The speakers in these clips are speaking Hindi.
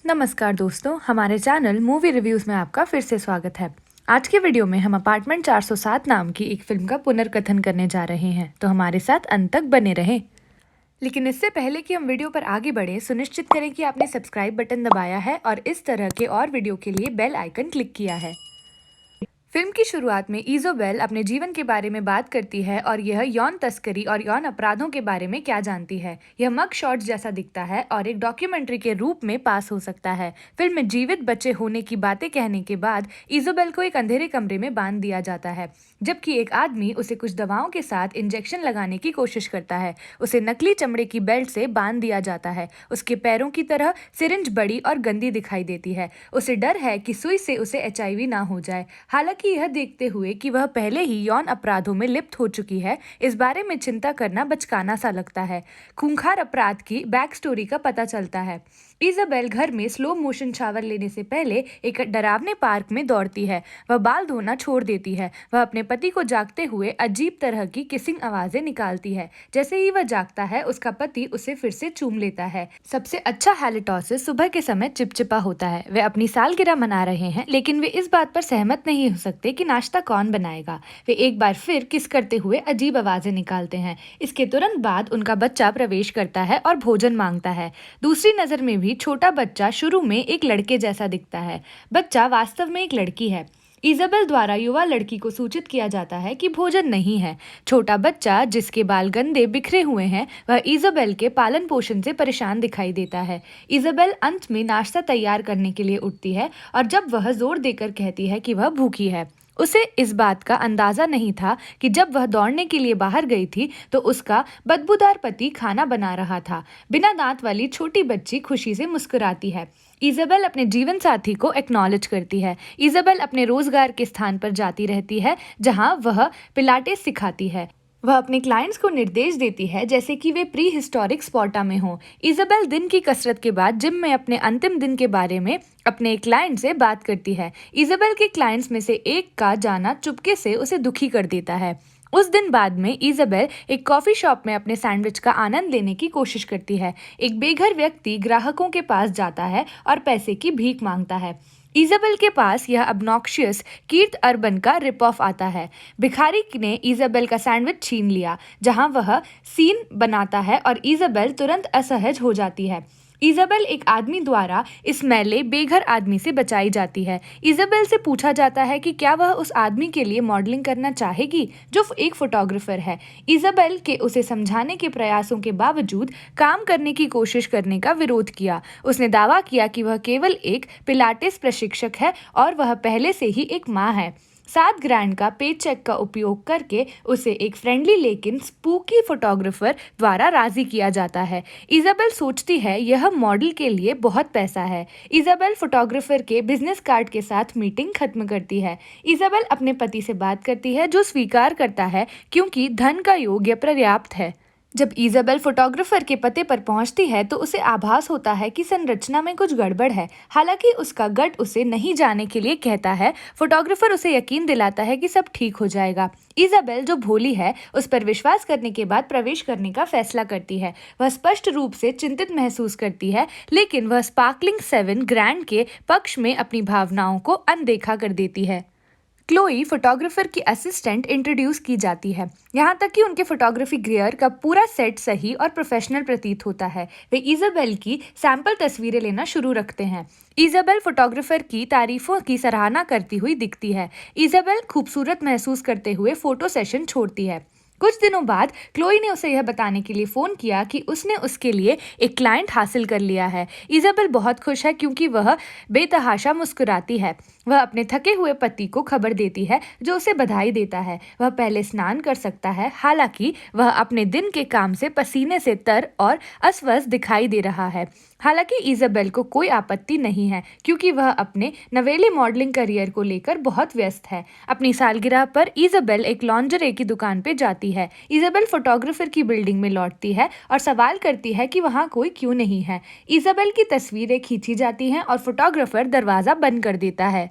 नमस्कार दोस्तों, हमारे चैनल मूवी रिव्यूज़ में आपका फिर से स्वागत है। आज के वीडियो में हम अपार्टमेंट 407 नाम की एक फिल्म का पुनर्कथन करने जा रहे हैं, तो हमारे साथ अंत तक बने रहें। लेकिन इससे पहले कि हम वीडियो पर आगे बढ़ें, सुनिश्चित करें कि आपने सब्सक्राइब बटन दबाया है और इस तरह के और वीडियो के लिए बेल आइकन क्लिक किया है। फिल्म की शुरुआत में इज़ोबेल अपने जीवन के बारे में बात करती है और यह यौन तस्करी और यौन अपराधों के बारे में क्या जानती है। यह मग शॉट्स जैसा दिखता है और एक डॉक्यूमेंट्री के रूप में पास हो सकता है। फिल्म में जीवित बचे होने की बातें कहने के बाद इज़ोबेल को एक अंधेरे कमरे में बांध दिया जाता है, जबकि एक आदमी उसे कुछ दवाओं के साथ इंजेक्शन लगाने की कोशिश करता है। उसे नकली चमड़े की बेल्ट से बांध दिया जाता है। उसके पैरों की तरह सिरिंज बड़ी और गंदी दिखाई देती है। उसे डर है कि सुई से उसे HIV ना हो जाए। हालांकि यह देखते हुए कि वह पहले ही यौन अपराधों में लिप्त हो चुकी है, इस बारे में चिंता करना बचकाना सा लगता है। खूंखार अपराध की बैक स्टोरी का पता चलता है। इज़ाबेल घर में स्लो मोशन शावर लेने से पहले एक डरावने पार्क में दौड़ती है। वह बाल धोना छोड़ देती है। वह अपने पति को जागते हुए अजीब तरह की किसिंग आवाजें निकालती है। जैसे ही वह जागता है, उसका पति उसे फिर से चूम लेता है। सबसे अच्छा हैलिटॉसिस सुबह के समय चिपचिपा होता है। वे अपनी सालगिरह मना रहे हैं, लेकिन वे इस बात पर सहमत नहीं हो सकते कि नाश्ता कौन बनाएगा। वे एक बार फिर किस करते हुए अजीब आवाजें निकालते हैं। इसके तुरंत बाद उनका बच्चा प्रवेश करता है और भोजन मांगता है। दूसरी नजर में भी छोटा बच्चा शुरू में एक लड़के जैसा दिखता है। बच्चा वास्तव में एक लड़की है। इज़ाबेल द्वारा युवा लड़की को सूचित किया जाता है कि भोजन नहीं है। छोटा बच्चा, जिसके बाल गंदे बिखरे हुए हैं, वह इज़ाबेल के पालन पोषण से परेशान दिखाई देता है। इज़ाबेल अंत में नाश्ता तैयार करने के लिए उठती है और जब वह जोर देकर कहती है कि वह भूखी है, उसे इस बात का अंदाजा नहीं था कि जब वह दौड़ने के लिए बाहर गई थी तो उसका बदबूदार पति खाना बना रहा था। बिना दांत वाली छोटी बच्ची खुशी से मुस्कुराती है। इज़ाबेल अपने जीवन साथी को एक्नॉलेज करती है। इज़ाबेल अपने रोजगार के स्थान पर जाती रहती है, जहां वह पिलाटेस सिखाती है। वह अपने क्लाइंट्स को निर्देश देती है जैसे कि वे प्री हिस्टोरिक स्पार्टा में हों। इज़ाबेल दिन की कसरत के बाद जिम में अपने अंतिम दिन के बारे में अपने क्लाइंट से बात करती है। इज़ाबेल के क्लाइंट्स में से एक का जाना चुपके से उसे दुखी कर देता है। उस दिन बाद में इज़ाबेल एक कॉफी शॉप में अपने सैंडविच का आनंद लेने की कोशिश करती है। एक बेघर व्यक्ति ग्राहकों के पास जाता है और पैसे की भीख मांगता है। इज़ाबेल के पास यह ऑब्नॉक्शियस कीर्थ अर्बन का रिप ऑफ आता है। भिखारी ने इज़ाबेल का सैंडविच छीन लिया, जहां वह सीन बनाता है और इज़ाबेल तुरंत असहज हो जाती है। इज़ाबेल एक आदमी द्वारा इस मैले बेघर आदमी से बचाई जाती है। इज़ाबेल से पूछा जाता है कि क्या वह उस आदमी के लिए मॉडलिंग करना चाहेगी जो एक फोटोग्राफर है। इज़ाबेल के उसे समझाने के प्रयासों के बावजूद काम करने की कोशिश करने का विरोध किया। उसने दावा किया कि वह केवल एक पिलाटेस प्रशिक्षक है और वह पहले से ही एक माँ है। 7 ग्रैंड का पे चेक का उपयोग करके उसे एक फ्रेंडली लेकिन स्पूकी फोटोग्राफर द्वारा राजी किया जाता है। इज़ाबेल सोचती है यह मॉडल के लिए बहुत पैसा है। इज़ाबेल फोटोग्राफर के बिजनेस कार्ड के साथ मीटिंग खत्म करती है। इज़ाबेल अपने पति से बात करती है, जो स्वीकार करता है क्योंकि धन का योग पर्याप्त है। जब इज़ाबेल फोटोग्राफर के पते पर पहुंचती है तो उसे आभास होता है कि संरचना में कुछ गड़बड़ है। हालांकि उसका गट उसे नहीं जाने के लिए कहता है। फोटोग्राफर उसे यकीन दिलाता है कि सब ठीक हो जाएगा। इज़ाबेल, जो भोली है, उस पर विश्वास करने के बाद प्रवेश करने का फैसला करती है। वह स्पष्ट रूप से चिंतित महसूस करती है, लेकिन वह स्पार्कलिंग 7 ग्रैंड के पक्ष में अपनी भावनाओं को अनदेखा कर देती है। क्लोई फोटोग्राफर की असिस्टेंट इंट्रोड्यूस की जाती है। यहाँ तक कि उनके फोटोग्राफी गियर का पूरा सेट सही और प्रोफेशनल प्रतीत होता है। वे इज़ाबेल की सैंपल तस्वीरें लेना शुरू रखते हैं। इज़ाबेल फोटोग्राफर की तारीफों की सराहना करती हुई दिखती है। इज़ाबेल खूबसूरत महसूस करते हुए फोटो सेशन छोड़ती है। कुछ दिनों बाद क्लोई ने उसे यह बताने के लिए फ़ोन किया कि उसने उसके लिए एक क्लाइंट हासिल कर लिया है। इज़ाबेल बहुत खुश है क्योंकि वह बेतहाशा मुस्कुराती है। वह अपने थके हुए पति को खबर देती है, जो उसे बधाई देता है। वह पहले स्नान कर सकता है, हालांकि वह अपने दिन के काम से पसीने से तर और अस्वस्थ दिखाई दे रहा है। हालांकि इज़ाबेल को कोई आपत्ति नहीं है क्योंकि वह अपने नवेले मॉडलिंग करियर को लेकर बहुत व्यस्त है। अपनी सालगिरह पर इज़ाबेल एक लॉन्जरे की दुकान पर जाती है। इज़ाबेल फोटोग्राफर की बिल्डिंग में लौटती है और सवाल करती है कि वहाँ कोई क्यों नहीं है। इज़ाबेल की तस्वीरें खींची जाती हैं और फोटोग्राफर दरवाज़ा बंद कर देता है।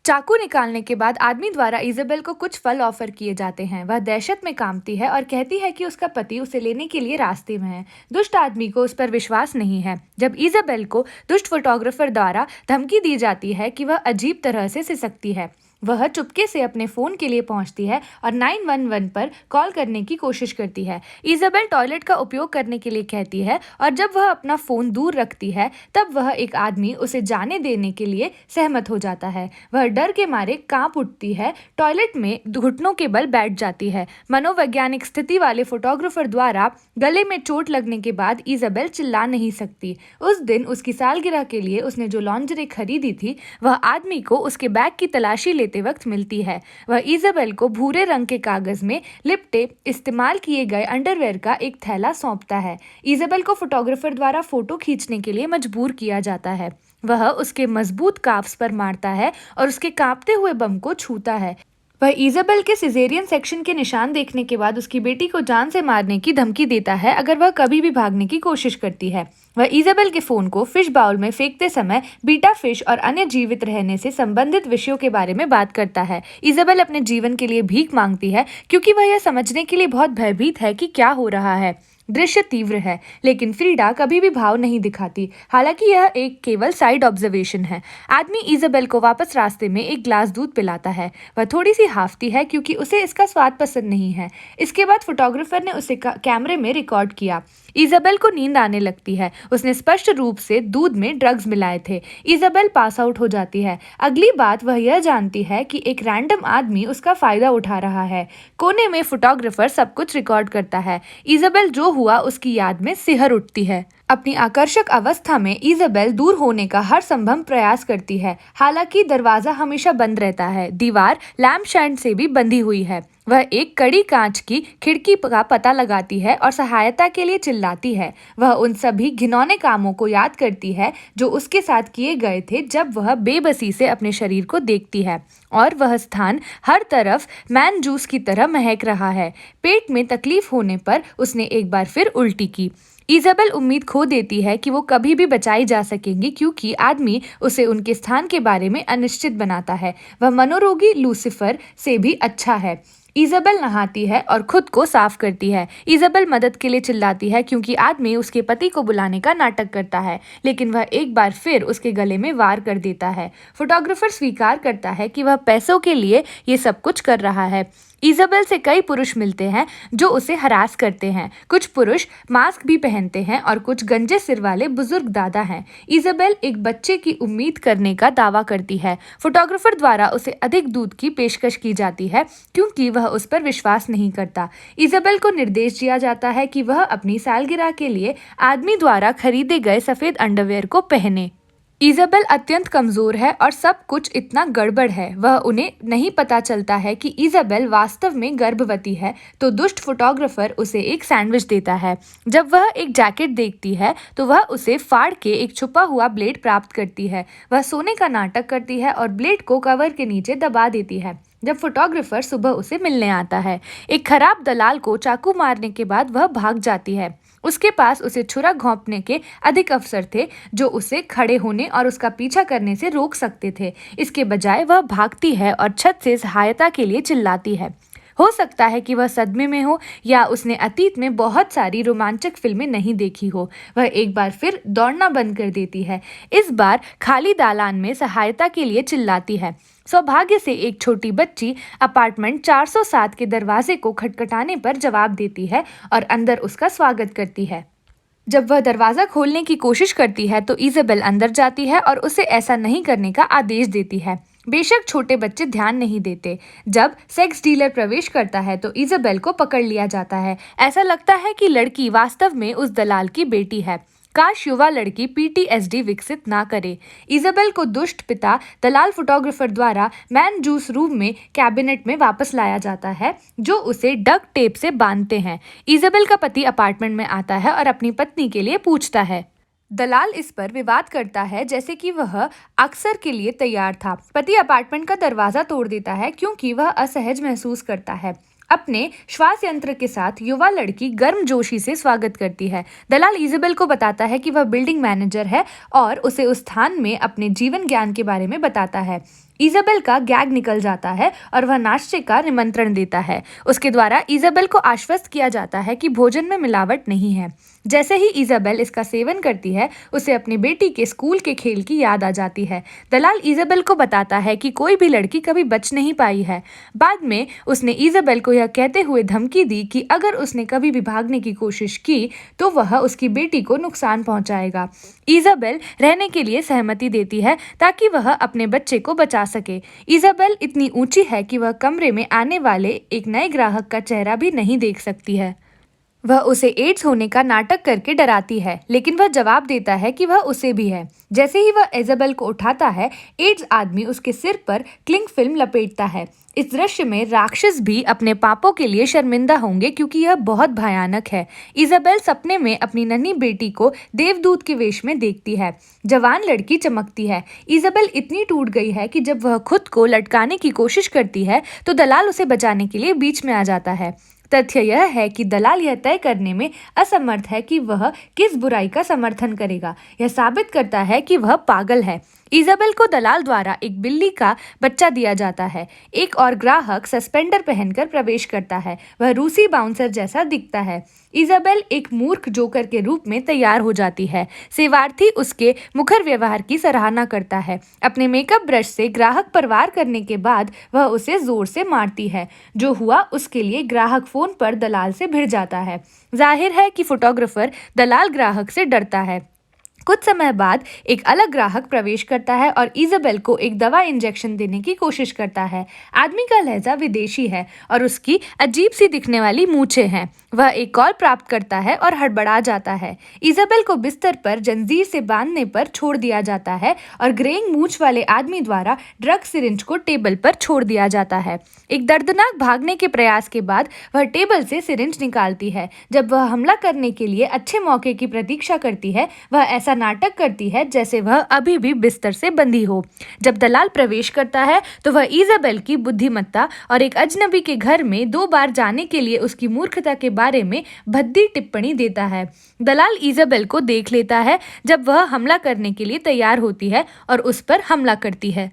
चाकू निकालने के बाद आदमी द्वारा इज़ाबेल को कुछ फल ऑफर किए जाते हैं। वह दहशत में कांपती है और कहती है कि उसका पति उसे लेने के लिए रास्ते में है। दुष्ट आदमी को उस पर विश्वास नहीं है। जब इज़ाबेल को दुष्ट फोटोग्राफर द्वारा धमकी दी जाती है कि वह अजीब तरह से सिसकती है, वह चुपके से अपने फोन के लिए पहुंचती है और 911 पर कॉल करने की कोशिश करती है। इज़ाबेल टॉयलेट का उपयोग करने के लिए कहती है और जब वह अपना फोन दूर रखती है तब वह एक आदमी उसे जाने देने के लिए सहमत हो जाता है। वह डर के मारे कांप उठती है, टॉयलेट में घुटनों के बल बैठ जाती है। मनोवैज्ञानिक स्थिति वाले फोटोग्राफर द्वारा गले में चोट लगने के बाद इज़ाबेल चिल्ला नहीं सकती। उस दिन उसकी सालगिरह के लिए उसने जो लॉन्जरी खरीदी थी वह आदमी को उसके बैग की तलाशी लेते वक्त मिलती है। वह इज़ाबेल को भूरे रंग के कागज में लिपटे इस्तेमाल किए गए अंडरवेयर का एक थैला सौंपता है। इज़ाबेल को फोटोग्राफर द्वारा फोटो खींचने के लिए मजबूर किया जाता है। वह उसके मजबूत काफ्स पर मारता है और उसके कांपते हुए बम को छूता है। वह इज़ाबेल के सिजेरियन सेक्शन के निशान देखने के बाद उसकी बेटी को जान से मारने की धमकी देता है अगर वह कभी भी भागने की कोशिश करती है। वह इज़ाबेल के फोन को फिश बाउल में फेंकते समय बीटा फिश और अन्य जीवित रहने से संबंधित विषयों के बारे में बात करता है। इज़ाबेल अपने जीवन के लिए भीख मांगती है क्योंकि वह यह समझने के लिए बहुत भयभीत है कि क्या हो रहा है। दृश्य तीव्र है, लेकिन फ्रीडा कभी भी भाव नहीं दिखाती। हालांकि यह एक केवल साइड ऑब्जर्वेशन है। आदमी इज़ाबेल को वापस रास्ते में एक ग्लास दूध पिलाता है। वह थोड़ी सी हाफती है क्योंकि उसे इसका स्वाद पसंद नहीं है। इसके बाद फोटोग्राफर ने उसे कैमरे में रिकॉर्ड किया। इज़ाबेल को नींद आने लगती है। उसने स्पष्ट रूप से दूध में ड्रग्स मिलाए थे। इज़ाबेल पास आउट हो जाती है। अगली बात वह यह जानती है कि एक रैंडम आदमी उसका फायदा उठा रहा है। कोने में फोटोग्राफर सब कुछ रिकॉर्ड करता है। इज़ाबेल जो हुआ उसकी याद में सिहर उठती है। अपनी आकर्षक अवस्था में इज़ाबेल दूर होने का हर संभव प्रयास करती है। हालांकि दरवाजा हमेशा बंद रहता है। दीवार लैम्पशैड से भी बंधी हुई है। वह एक कड़ी कांच की खिड़की का पता लगाती है और सहायता के लिए चिल्लाती है। वह उन सभी घिनौने कामों को याद करती है जो उसके साथ किए गए थे जब वह बेबसी से अपने शरीर को देखती है, और वह स्थान हर तरफ मैन जूस की तरह महक रहा है। पेट में तकलीफ होने पर उसने एक बार फिर उल्टी की। इज़ाबेल उम्मीद खो देती है कि वो कभी भी बचाई जा सकेंगी क्योंकि आदमी उसे उनके स्थान के बारे में अनिश्चित बनाता है। वह मनोरोगी लूसिफर से भी अच्छा है। इज़ाबेल नहाती है और खुद को साफ करती है। इज़ाबेल मदद के लिए चिल्लाती है क्योंकि आदमी उसके पति को बुलाने का नाटक करता है, लेकिन वह एक बार फिर उसके गले में वार कर देता है। फोटोग्राफर स्वीकार करता है कि वह पैसों के लिए ये सब कुछ कर रहा है। इज़ाबेल से कई पुरुष मिलते हैं जो उसे हरास करते हैं। कुछ पुरुष मास्क भी पहनते हैं और कुछ गंजे सिर वाले बुजुर्ग दादा हैं। इज़ाबेल एक बच्चे की उम्मीद करने का दावा करती है। फोटोग्राफर द्वारा उसे अधिक दूध की पेशकश की जाती है क्योंकि वह उस पर विश्वास नहीं करता। इज़ाबेल को निर्देश दिया जाता है कि वह अपनी सालगिरह के लिए आदमी द्वारा खरीदे गए सफेद अंडरवेयर को पहने। इज़ाबेल अत्यंत कमजोर है और सब कुछ इतना गड़बड़ है। वह उन्हें नहीं पता चलता है कि इज़ाबेल वास्तव में गर्भवती है, तो दुष्ट फोटोग्राफर उसे एक सैंडविच देता है। जब वह एक जैकेट देखती है तो वह उसे फाड़ के एक छुपा हुआ ब्लेड प्राप्त करती है। वह सोने का नाटक करती है और ब्लेड को कवर के नीचे दबा देती है। जब फोटोग्राफर सुबह उसे मिलने आता है, एक खराब दलाल को चाकू मारने के बाद वह भाग जाती है। उसके पास उसे छुरा घोंपने के अधिक अवसर थे जो उसे खड़े होने और उसका पीछा करने से रोक सकते थे। इसके बजाय वह भागती है और छत से सहायता के लिए चिल्लाती है। हो सकता है कि वह सदमे में हो या उसने अतीत में बहुत सारी रोमांचक फिल्में नहीं देखी हो। वह एक बार फिर दौड़ना बंद कर देती है। इस बार खाली दालान में सहायता के लिए चिल्लाती है। सौभाग्य से एक छोटी बच्ची अपार्टमेंट 407 के दरवाजे को खटखटाने पर जवाब देती है और अंदर उसका स्वागत करती है। जब वह दरवाजा खोलने की कोशिश करती है तो इज़ाबेल अंदर जाती है और उसे ऐसा नहीं करने का आदेश देती है। बेशक छोटे बच्चे ध्यान नहीं देते। जब सेक्स डीलर प्रवेश करता है तो इज़ाबेल को पकड़ लिया जाता है। ऐसा लगता है कि लड़की वास्तव में उस दलाल की बेटी है। काश युवा लड़की PTSD विकसित ना करे। इज़ाबेल को दुष्ट पिता दलाल फोटोग्राफर द्वारा मैन जूस रूम में कैबिनेट में वापस लाया जाता है जो उसे डक टेप से बांधते हैं। इज़ाबेल का पति अपार्टमेंट में आता है और अपनी पत्नी के लिए पूछता है। दलाल इस पर विवाद करता है जैसे कि वह अक्सर के लिए तैयार था। पति अपार्टमेंट का दरवाजा तोड़ देता है क्योंकि वह असहज महसूस करता है। अपने श्वास यंत्र के साथ युवा लड़की गर्मजोशी से स्वागत करती है। दलाल इज़ाबेल को बताता है कि वह बिल्डिंग मैनेजर है और उसे उस स्थान में अपने जीवन ज्ञान के बारे में बताता है। इजाबेल का गैग निकल जाता है और वह नाश्ते का निमंत्रण देता है। उसके द्वारा इजाबेल को आश्वस्त किया जाता है कि भोजन में मिलावट नहीं है। जैसे ही इजाबेल इसका सेवन करती है, उसे अपनी बेटी के स्कूल के खेल की याद आ जाती है। दलाल इजाबेल को बताता है कि कोई भी लड़की कभी बच नहीं पाई है। बाद में उसने इजाबेल को यह कहते हुए धमकी दी कि अगर उसने कभी भी भागने की कोशिश की तो वह उसकी बेटी को नुकसान पहुंचाएगा। इजाबेल रहने के लिए सहमति देती है ताकि वह अपने बच्चे को बचा सके। इजाबेल इतनी ऊंची है कि वह कमरे में आने वाले एक नए ग्राहक का चेहरा भी नहीं देख सकती है। वह उसे एड्स होने का नाटक करके डराती है, लेकिन वह जवाब देता है कि वह उसे भी है। जैसे ही वह इजाबेल को उठाता है, एड्स आदमी उसके सिर पर क्लिंग फिल्म लपेटता है। इस दृश्य में राक्षस भी अपने पापों के लिए शर्मिंदा होंगे क्योंकि यह बहुत भयानक है। इजाबेल सपने में अपनी नन्ही बेटी को देवदूत के वेश में देखती है। जवान लड़की चमकती है। इजाबेल इतनी टूट गई है कि जब वह खुद को लटकाने की कोशिश करती है तो दलाल उसे बचाने के लिए बीच में आ जाता है। तथ्य यह है कि दलाल यह तय करने में असमर्थ है कि वह किस बुराई का समर्थन करेगा। यह साबित करता है कि वह पागल है। इजाबेल को दलाल द्वारा एक बिल्ली का बच्चा दिया जाता है। एक और ग्राहक सस्पेंडर पहनकर प्रवेश करता है। वह रूसी बाउंसर जैसा दिखता है। इजाबेल एक मूर्ख जोकर के रूप में तैयार हो जाती है। सेवार्थी उसके मुखर व्यवहार की सराहना करता है। अपने मेकअप ब्रश से ग्राहक पर वार करने के बाद वह उसे जोर से मारती है। जो हुआ उसके लिए ग्राहक फोन पर दलाल से भिड़ जाता है। जाहिर है कि फोटोग्राफर दलाल ग्राहक से डरता है। कुछ समय बाद एक अलग ग्राहक प्रवेश करता है और इजाबेल को एक दवा इंजेक्शन देने की कोशिश करता है। आदमी का लहजा विदेशी है और उसकी अजीब सी दिखने वाली मूछें हैं। वह एक कॉल प्राप्त करता है और हड़बड़ा जाता है। इजाबेल को बिस्तर पर जंजीर से बांधने पर छोड़ दिया जाता है और ग्रेइंग मूछ वाले आदमी द्वारा ड्रग सिरिंज को टेबल पर छोड़ दिया जाता है। एक दर्दनाक भागने के प्रयास के बाद वह टेबल से सिरिंज निकालती है। जब वह हमला करने के लिए अच्छे मौके की प्रतीक्षा करती है, वह ऐसा नाटक करती है जैसे वह अभी भी बिस्तर से बंधी हो। जब दलाल प्रवेश करता है तो वह इजाबेल की बुद्धिमत्ता और एक अजनबी के घर में 2 बार जाने के लिए उसकी मूर्खता के बारे में भद्दी टिप्पणी देता है। दलाल इजाबेल को देख लेता है जब वह हमला करने के लिए तैयार होती है और उस पर हमला करती है।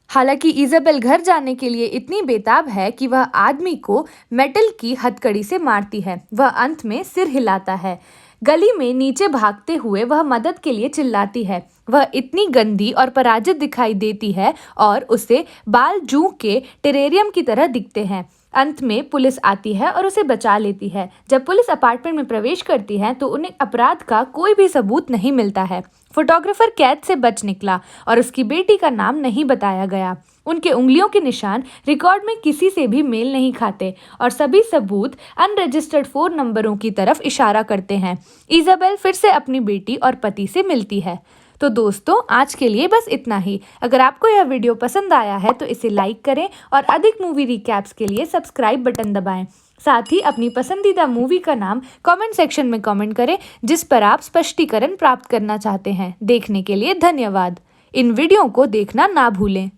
हालांकि इजाबेल घर जाने के लिए इतनी बेताब है कि वह आदमी को मेटल की हथकड़ी से मारती है। वह अंत में सिर हिलाता है। गली में नीचे भागते हुए वह मदद के लिए चिल्लाती है। वह इतनी गंदी और पराजित दिखाई देती है और उसे बाल जूं के टेरेरियम की तरह दिखते हैं। अंत में पुलिस आती है और उसे बचा लेती है। जब पुलिस अपार्टमेंट में प्रवेश करती है तो उन्हें अपराध का कोई भी सबूत नहीं मिलता है। फोटोग्राफर कैद से बच निकला और उसकी बेटी का नाम नहीं बताया गया। उनके उंगलियों के निशान रिकॉर्ड में किसी से भी मेल नहीं खाते और सभी सबूत अनरजिस्टर्ड फोन नंबरों की तरफ इशारा करते हैं। इजाबेल फिर से अपनी बेटी और पति से मिलती है। तो दोस्तों, आज के लिए बस इतना ही। अगर आपको यह वीडियो पसंद आया है तो इसे लाइक करें और अधिक मूवी रिकैप्स के लिए सब्सक्राइब बटन दबाएं। साथ ही अपनी पसंदीदा मूवी का नाम कमेंट सेक्शन में कमेंट करें जिस पर आप स्पष्टीकरण प्राप्त करना चाहते हैं। देखने के लिए धन्यवाद। इन वीडियो को देखना ना भूलें।